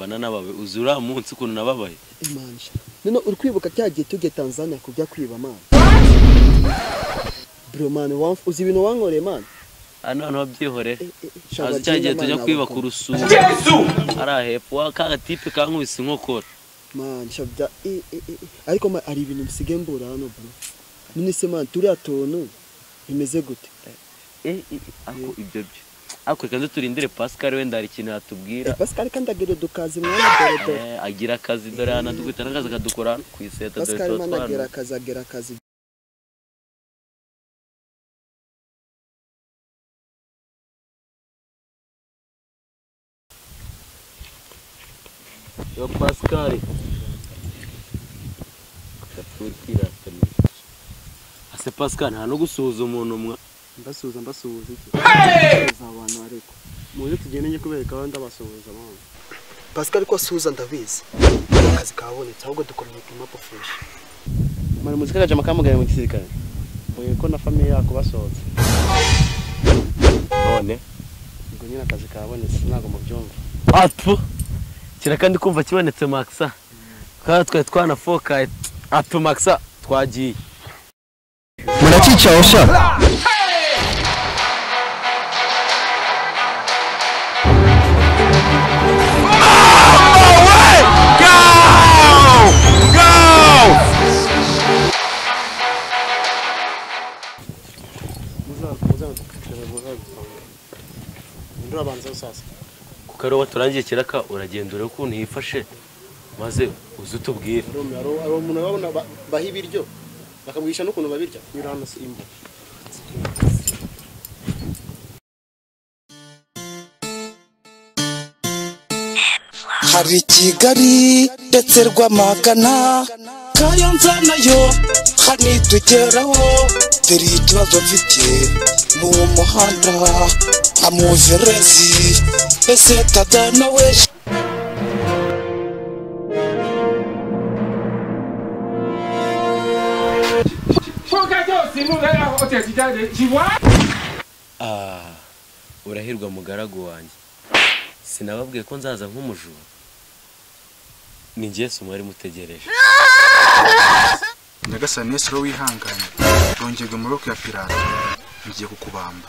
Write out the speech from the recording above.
mbana nababe uzura munsi kuno nababaye imanje none uri kwibuka cyagiye tujye Tanzania kujya kwiba man bro man uzi ibintu wankoreye man hano byihorere azi cyagiye tujya kwiba ku rusu arahepfo ka tipe kankubise inkokora man shabya ariko ari ibintu bisigaye mbura hano bro none se man turiya tontu bimeze gute ako ibyo byo ako kandi turindire Pascal wenda ari kintu atubwira Pascal kandi agira dukazi mwana dore agira akazi dore hano dugita nakazi kadukora ku iseta dore Pascal man agira akazi yo Pascal kapfukira tani ase Pascal nta no gusuhuza umuntu mwa mbasuhuza iki abantu ariko muze tugeneye kubereka abandi abasuhuza abantu Pascal ko asuhuza ndabizi akazi kabonetse ahubwo dukomeka imapo fresh mara muzika gaje makamugaye mu gisirikare boye ko na family yako basohotse none ngo nyina akazi kabonetse ntago mu byumva atu kira kandi kumva kibonetse Maxa kandi twa twana foka atu Maxa twagiye muracica osha kukaroba turangiye kiraka uragenda ure ukuntu yifashe maze uzutubwira aro umuntu babona bahibiryo bakamwisha n'ukuntu babirya birana simba hari Kigali ndetse Rwamagana Kayonza nayo hani tugeraho dore ikibazo mfite mu muhanda amuverezi ese tadana we urahirwa mugaragu wanjye sinababwiye ko nzaza nk'umujura ni ngiye sumari mutegereje Nyagasani Yesu wihanganye rongege mu maboko ya Pilato ngiye kukubamba